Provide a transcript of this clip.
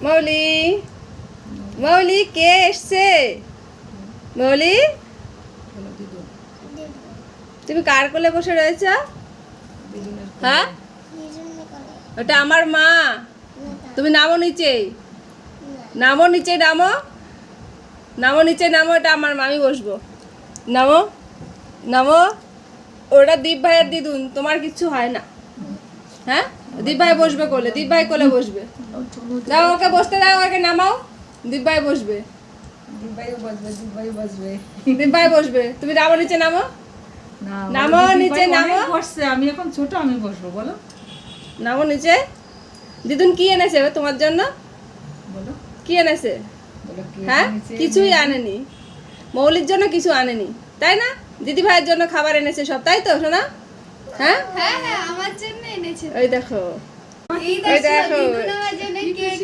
মৌলি, মৌলি কে এসছে? মৌলি, তুমি কার কোলে বসে রয়েছ? হ্যাঁ, ওটা আমার মা। তুমি নামো নিচে, নামো নিচে, নামো নামো নিচে, নামো। এটা আমার মা, আমি বসবো। নামো নামো। ওটা দীপ ভাইয়ের দিদুন, তোমার কিচ্ছু হয় না। হ্যাঁ, দীপ ভাই বসবে কোলে, দীপ ভাই কোলে বসবে। দাও ওকে বসতে দাও, ওকে নামাও। দীপ ভাই বসবে, দীপ ভাই বসবে। তুমি নামো নিচে, নামো নামো নিচে, নামো। আমি এখন ছোট, আমি বসবো, বলো। নামো নিচে। দিদুন কি এনেছে তোমার জন্য? বলো কি এনেছে? বলো কি হ্যাঁ, এনেছে? কিছুই আনেনি। মৌলির জন্য কিছু আনেনি, তাই না? দিদি ভাইয়ের জন্য খাবার এনেছে সব, তাই তো সোনা? হ্যাঁ হ্যাঁ হ্যাঁ, আমার জন্য এনেছে। ওই দেখো, এই এই দেখো। দিদুন আমার জন্য কেক